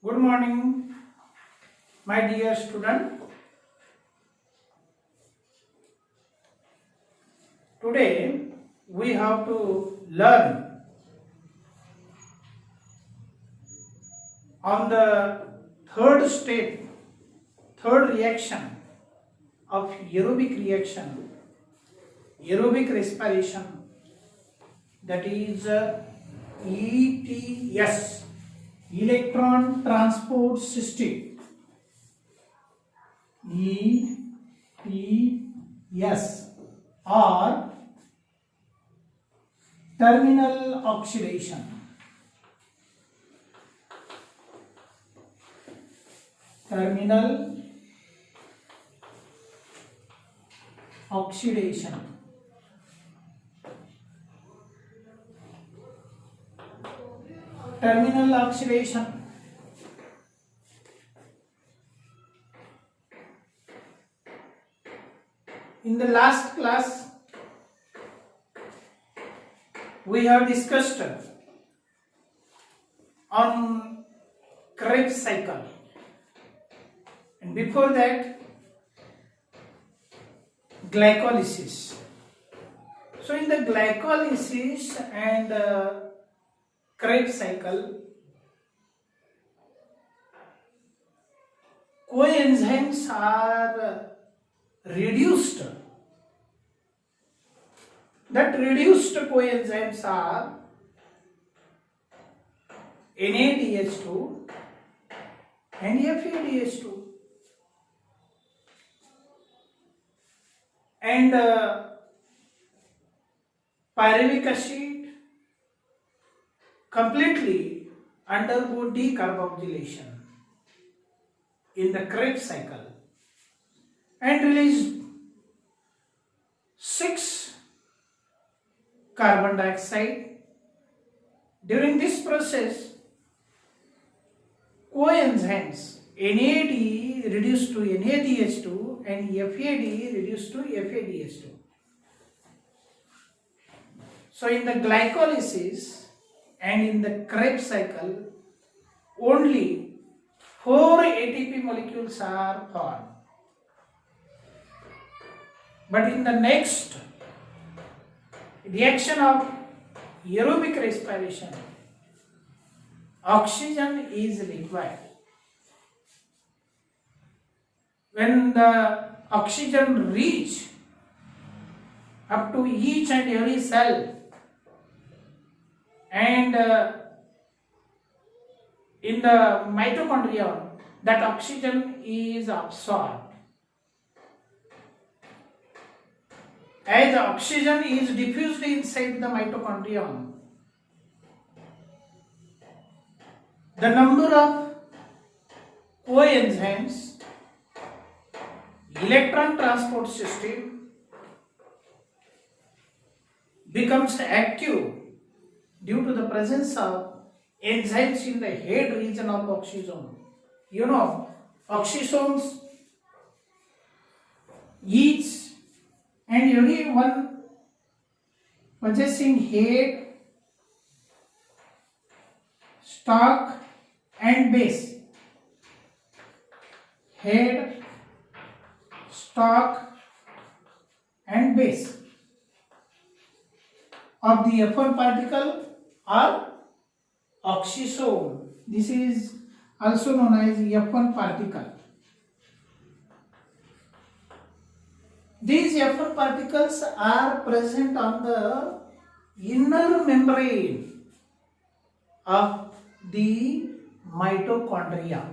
Good morning, my dear student. Today we have to learn on the third step, third reaction of aerobic reaction, aerobic respiration, that is ETS, electron transport system. ETS or terminal oxidation. Terminal oxidation. Terminal oxidation. In the last class, we have discussed on Krebs cycle, and before that, glycolysis. So, in the glycolysis and Krebs cycle, coenzymes are reduced. That reduced coenzymes are NADH2 and FADH2. And pyruvic acid completely undergo decarboxylation in the Krebs cycle and release 6 carbon dioxide. During this process, coenzymes NAD reduced to NADH2 and FAD reduced to FADH2. So in the glycolysis and in the Krebs cycle, only 4 ATP molecules are formed. But in the next reaction of aerobic respiration, oxygen is required. When the oxygen reach up to each and every cell, and in the mitochondria, that oxygen is absorbed. As oxygen is diffused inside the mitochondrion, the number of coenzymes, electron transport system becomes active due to the presence of enzymes in the head region of oxysome. You know, oxysomes, each and every one possessing head, stalk and base. Head, stalk and base of the F1 particle or oxysome. This is also known as F1 particle. These F1 particles are present on the inner membrane of the mitochondria.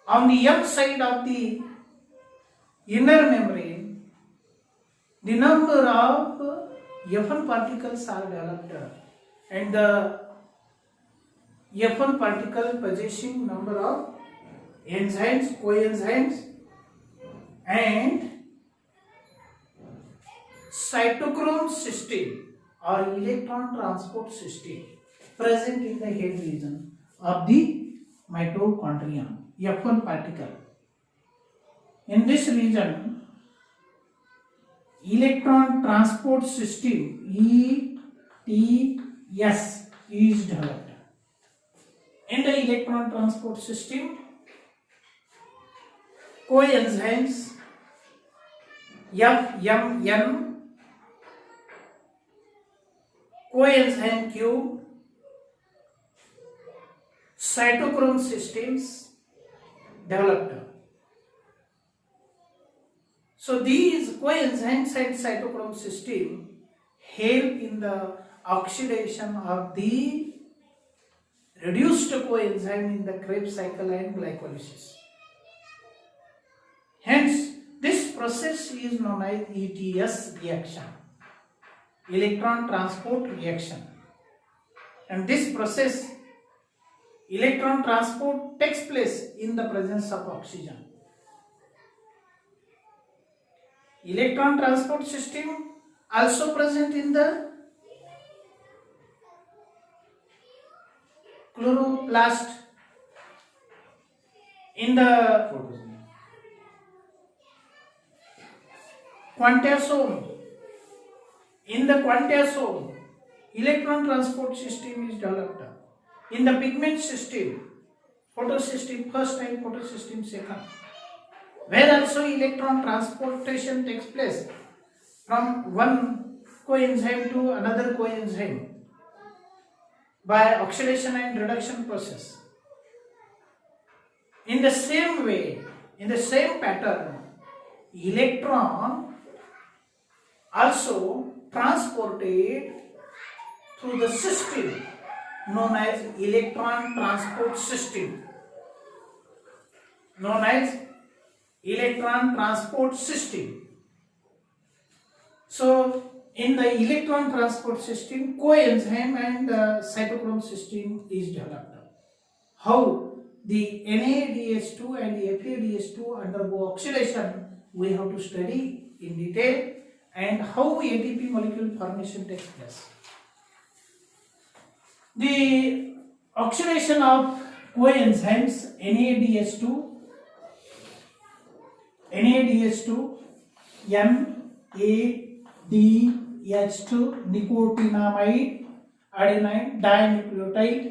On the M side of the inner membrane, the number of F1 particles are developed, and the F1 particle possessing number of enzymes, coenzymes and cytochrome system or electron transport system present in the head region of the mitochondria, F1 particle. In this region, electron transport system ETS is developed. In the electron transport system, coenzymes FMN, coenzyme Q, cytochrome systems developed. So these coenzymes and cytochrome system help in the oxidation of the reduced coenzyme in the Krebs cycle and glycolysis. Hence, this process is known as ETS reaction, electron transport reaction. And this process, electron transport, takes place in the presence of oxygen. Electron transport system also present in the chloroplast, in the quantasome. In the quantasome, electron transport system is developed. In the pigment system, photosystem first and photosystem second, where also electron transportation takes place from one coenzyme to another coenzyme by oxidation and reduction process. In the same way, in the same pattern, electron also transported through the system known as electron transport system, known as electron transport system. So in the electron transport system, coenzyme and cytochrome system is developed. How the NADH2 and FADH2 undergo oxidation, we have to study in detail, and how ATP molecule formation takes place. The oxidation of coenzymes NADH2, NADH2, nicotinamide adenine dinucleotide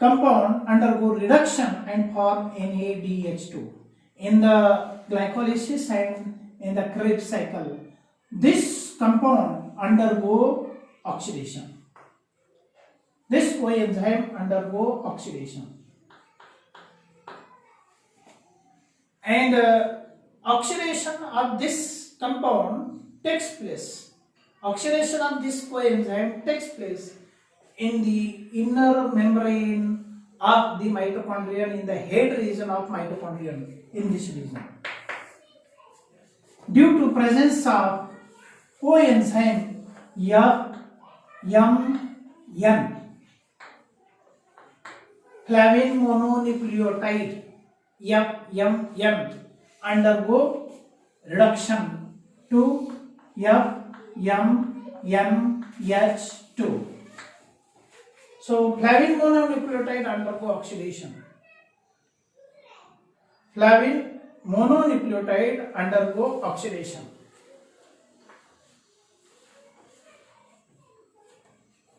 compound undergo reduction and form NADH2 in the glycolysis and in the Krebs cycle. This compound undergo oxidation. This coenzyme undergo oxidation, and oxidation of this compound takes place. Oxidation of this coenzyme takes place in the inner membrane of the mitochondrion, in the head region of mitochondrion, in this region. Due to presence of coenzyme FMN, flavin mononucleotide FMN undergo reduction to FMNH2. So flavin mononucleotide undergo oxidation. Flavin mononucleotide undergo oxidation.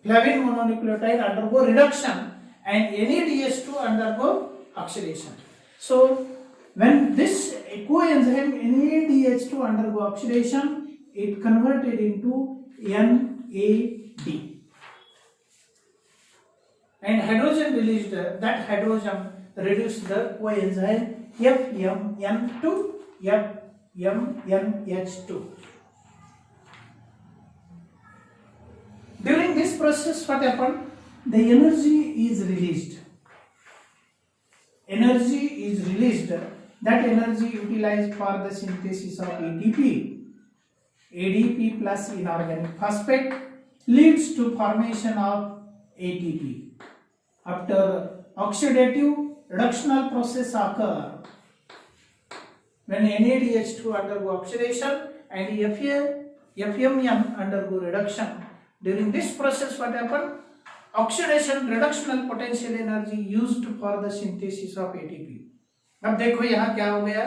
Flavin mononucleotide undergo reduction and NADH2 undergo oxidation. So when this coenzyme NADH2 undergo oxidation, it converted into NAD, and hydrogen released, that hydrogen reduced the coenzyme FMN to FMNH2. During this process, what happened? The energy is released. Energy is released. That energy utilized for the synthesis of ATP. ADP plus inorganic phosphate leads to formation of ATP. After oxidative reductional process occur, when NADH2 undergo oxidation and FMN undergo reduction, during this process what happened? Oxidation reductional potential energy used for the synthesis of ATP. अब देखो यहाँ क्या हो गया,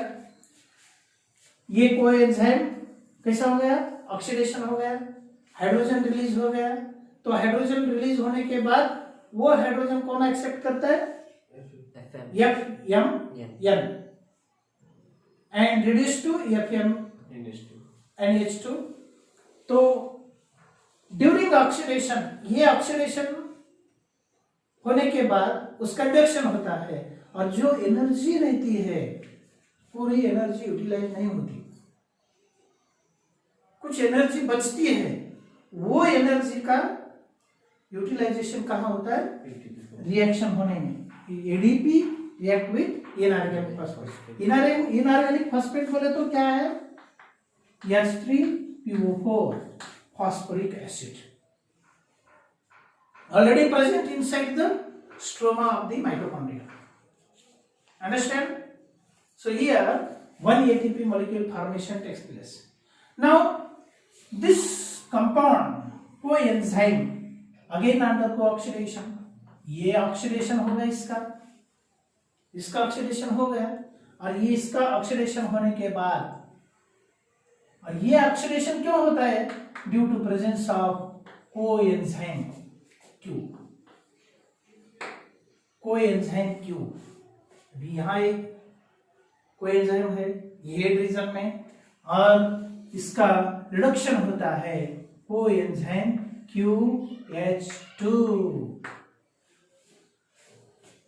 ये coenzyme कैसा हो गया? ऑक्सीडेशन हो गया, हाइड्रोजन रिलीज हो गया. तो हाइड्रोजन रिलीज होने के बाद वो हाइड्रोजन कौन एक्सेप्ट करता है? FMN and reduce to FMNH2। तो ड्यूरिंग ऑक्सीडेशन, ये ऑक्सीडेशन होने के बाद उसका रिडक्शन होता है और जो एनर्जी रहती है पूरी एनर्जी यूटिलाइज नहीं होती, कुछ एनर्जी बचती है। वो एनर्जी का यूटिलाइजेशन कहाँ होता है? रिएक्शन होने में। ADP react with inorganic phosphate. Inorganic phosphate बोले तो क्या है? H3PO4 phosphoric acid already present inside the stroma of the mitochondria. Understand? So here 1 ATP molecule formation takes place. Now this compound coenzyme again undergo oxidation. ये oxidation हो गया, इसका oxidation हो गया और ये इसका ऑक्सीडेशन होने के बाद, और ये ऑक्सीडेशन क्यों होता है? Due to presence of coenzyme Q। Coenzyme Q, अभी यहाँ एक कोएंजाइम है ये रीजन में, और इसका रिडक्शन होता है coenzyme QH2।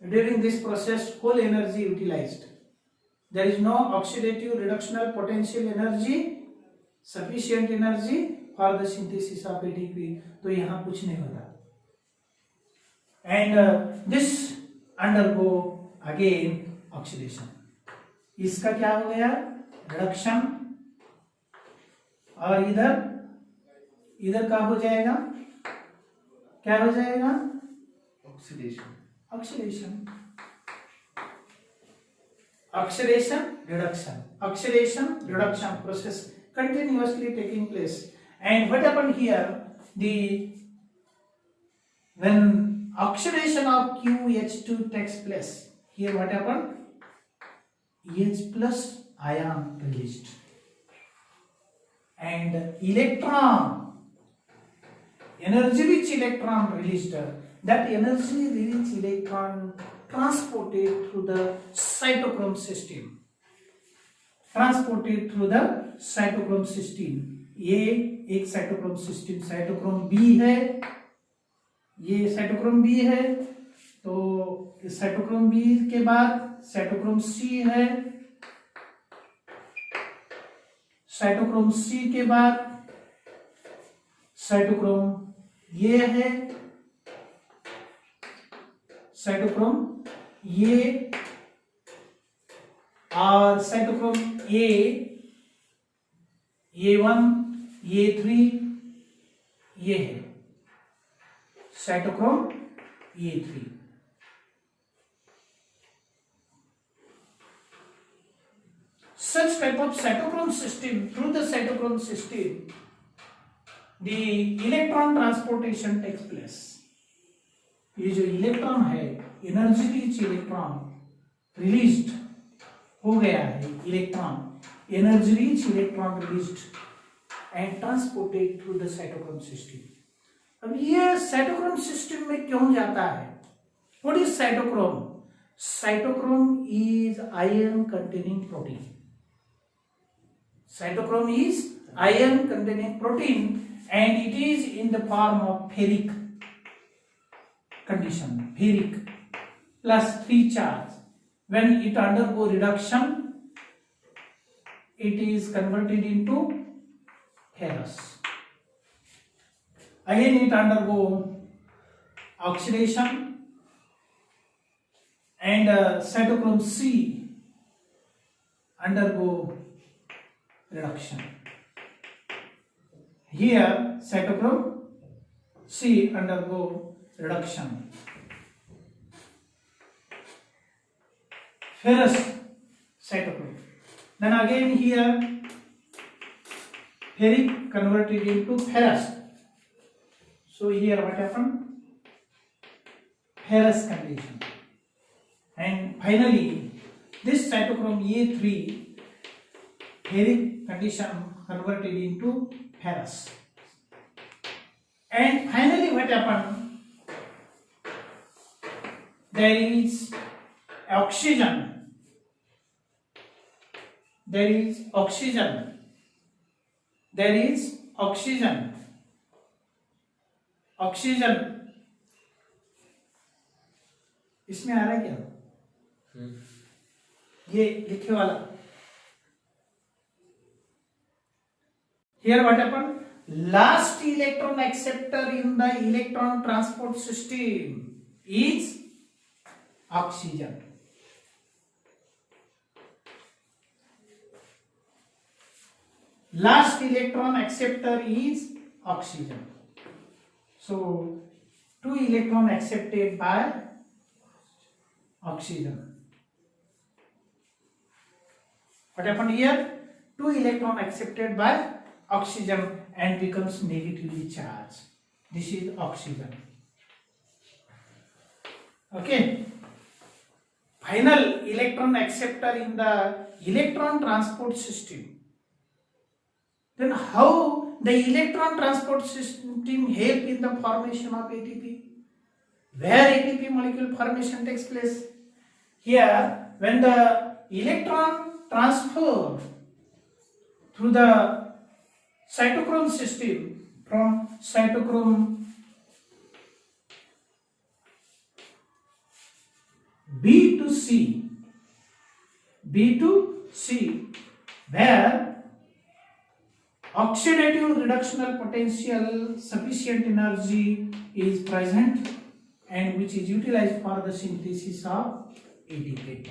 During this process, whole energy utilized. There is no oxidative reductional potential energy, sufficient energy for the synthesis of ATP. तो यहाँ कुछ नहीं होता। And this undergo again oxidation. इसका क्या हो गया? रिडक्शन, और इधर का हो जाएगा, क्या हो जाएगा? Oxidation reduction process continuously taking place. And what happened here? When oxidation of QH2 takes place, here what happened? H plus ion released, and energy rich electron released. That energy rich electron transported through the cytochrome system. ये एक cytochrome system, cytochrome B है, ये cytochrome B है, तो cytochrome B के बाद cytochrome C है, cytochrome C के बाद साइटोक्रोम ये है, साइटोक्रोम ये, और साइटोक्रोम A1 A3 ये है cytochrome A3। Such type of cytochrome system, through the cytochrome system, the electron transportation takes place. ये जो इलेक्ट्रॉन है, एनर्जी रिच इलेक्ट्रॉन रिलीज्ड हो गया है, electron energy rich electron released and transported through the cytochrome system. अब ये cytochrome system में क्यों जाता है? What is cytochrome? Cytochrome is iron containing protein. Cytochrome is iron containing protein and it is in the form of ferric condition, ferric plus 3 charge. When it undergo reduction, it is converted into ferrous. Again it undergo oxidation and cytochrome C undergo reduction. Here cytochrome C undergo reduction. Ferrous cytochrome. Then again here ferric converted into ferrous. So here what happened? Ferrous condition. And finally this cytochrome A3 ferric condition converted into ferrous. And finally what happened? there is oxygen, there is oxygen, there is oxygen, oxygen. इसमें आ रहा है क्या? ये लिखे वाला. Here what happened? Last electron acceptor in the electron transport system is oxygen. Last electron acceptor is oxygen. So 2 electron accepted by oxygen. What happened here? 2 electron accepted by oxygen and becomes negatively charged. This is oxygen. Okay. Final electron acceptor in the electron transport system. Then how the electron transport system help in the formation of ATP? Where ATP molecule formation takes place? Here, when the electron transfer through the cytochrome system from cytochrome B to C, where oxidative reductional potential sufficient energy is present and which is utilized for the synthesis of ATP.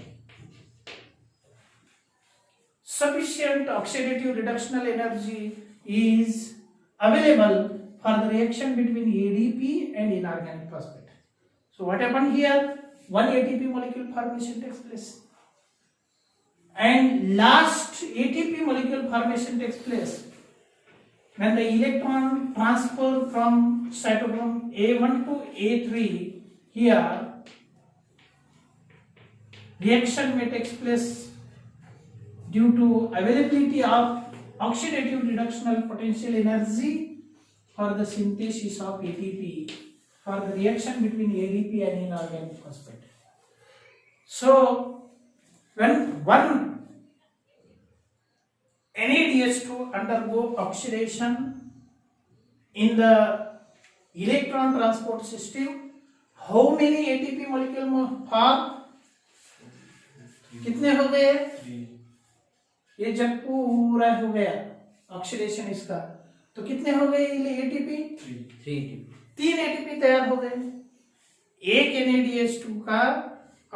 Sufficient oxidative reductional energy is available for the reaction between ADP and inorganic phosphate. So what happened here? One ATP molecule formation takes place. And last ATP molecule formation takes place when the electron transfer from cytochrome A1 to A3. Here reaction may take place due to availability of oxidative reductional potential energy for the synthesis of ATP for the reaction between ADP and inorganic phosphate. So when one NADH2 undergo oxidation in the electron transport system, how many ATP molecule form? कितने हो गए? ये जब पूरा हो गया oxidation इसका तो कितने हो गए एटीपी? 3 एटीपी तैयार हो गए. एक NADH2 का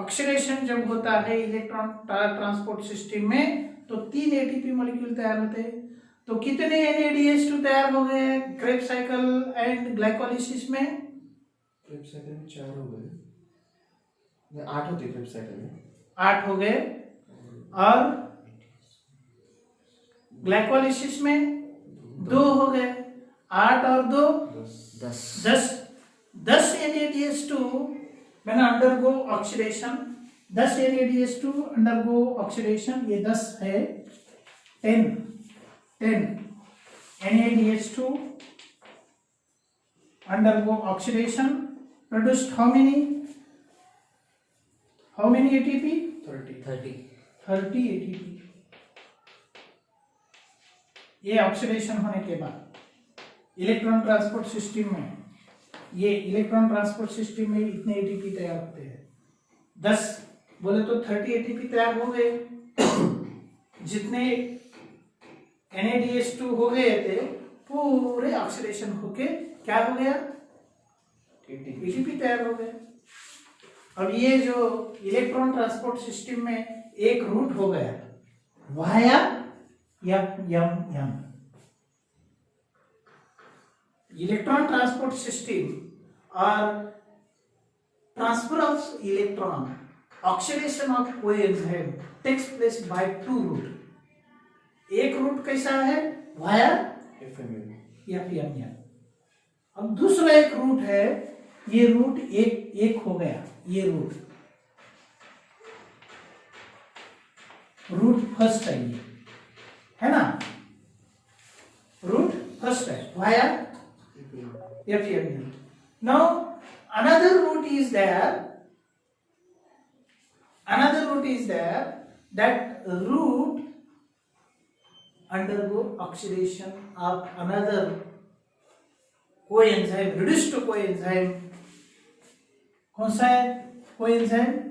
ऑक्सीडेशन जब होता है इलेक्ट्रॉन ट्रांसपोर्ट सिस्टम में तो 3 एटीपी मॉलिक्यूल तैयार होते हैं. तो कितने NADH2 तैयार हो गए क्रेब्स साइकिल एंड ग्लाइकोलाइसिस में? क्रेब्स साइकिल में 4 हो गए, 8 होते क्रेब्स साइकिल में. 8 हो गए और ग्लाइकोलाइसिस में 2 हो गए. 8 और 2 10 NADH2 when undergo oxidation. 10 NADH2 undergo oxidation. ये 10 है. 10 NADH2 undergo oxidation produced how many ATP? 30 ATP. ये ऑक्सीडेशन होने के बाद इलेक्ट्रॉन ट्रांसपोर्ट सिस्टम में ये इलेक्ट्रॉन ट्रांसपोर्ट सिस्टम में इतने एटीपी तैयार होते हैं. 10 बोले तो 30 एटीपी तैयार हो गए. जितने NADH2 हो गए थे पूरे ऑक्सीडेशन होके क्या हो गया? एटीपी तैयार हो गए. अब ये जो इलेक्ट्रॉन ट्रांसपोर्ट सिस्टम में एक रूट हो गया via M. Electron transport system or transfer of electron, oxidation of coenzyme takes place by 2 route. एक रूट कैसा है? Via FMN. अब दूसरा एक रूट है, ये रूट एक हो गया. ये रूट फर्स्ट है, ये है ना. रूट फर्स्ट है via FMN. Now another route is there another route is there, that route undergo oxidation of another coenzyme, reduced to coenzyme. कौन सा है coenzyme?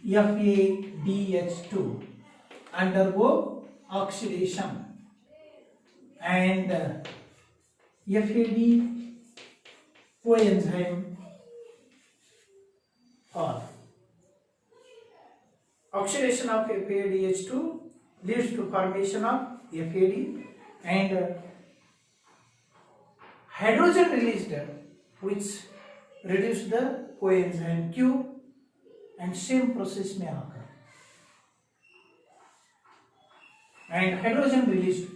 FADH2 undergo oxidation, and FAD coenzyme or oxidation of FADH2 leads to formation of FAD, and hydrogen released which reduce the coenzyme Q, and same process may occur. And hydrogen released,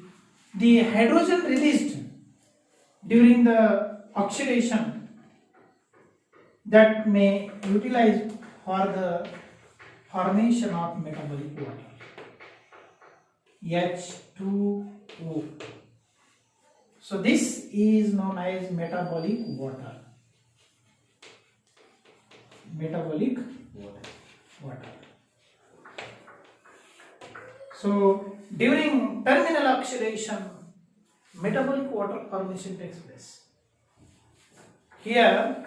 the hydrogen released during the oxidation that may utilize for the formation of metabolic water, H2O. So this is known as metabolic water. Metabolic water. So during terminal oxidation, metabolic water formation takes place. Here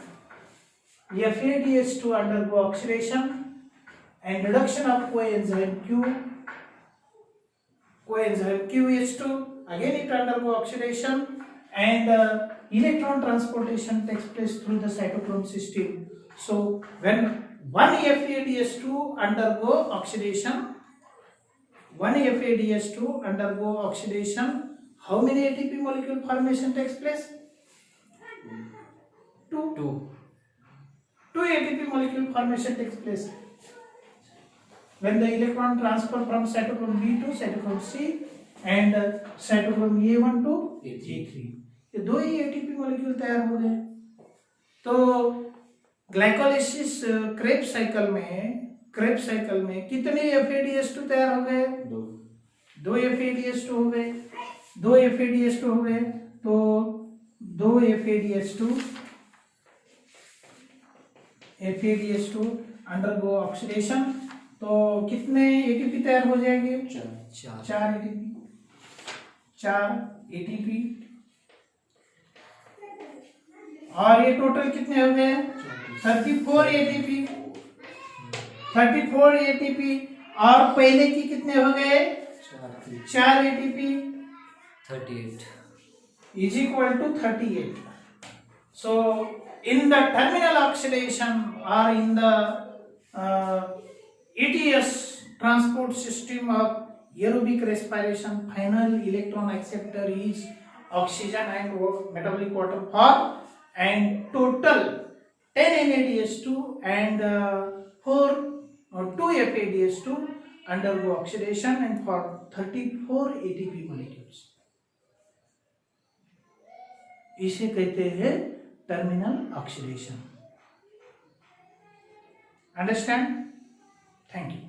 FADH2 undergo oxidation and reduction of coenzyme QH2, again it undergo oxidation, and electron transportation takes place through the cytochrome system. So when one FADH2 undergo oxidation, how many ATP molecule formation takes place? Two ATP molecule formation takes place when the electron transfer from cytochrome B to cytochrome C and cytochrome A1 to A3, ये दो ही ATP molecule तैयार हो गए. तो glycolysis Krebs cycle में कितने FADH2 तैयार हो गए? दो FADH2 हो गए. तो दो FADH2 अंडरगो ऑक्सीडेशन, तो कितने ATP तैयार हो जाएंगे? चार ATP. और ये टोटल कितने हो गए? 34 ATP. और पहले की कितने हो गए? 4 ATP 38 is equal to 38. So in the terminal oxidation or in the ETS transport system of aerobic respiration, final electron acceptor is oxygen and metabolic water form, and total 10 NADH2 and 2 FADH2 undergo oxidation and form 34 ATP molecules. इसे कहते हैं terminal oxidation. Understand? Thank you.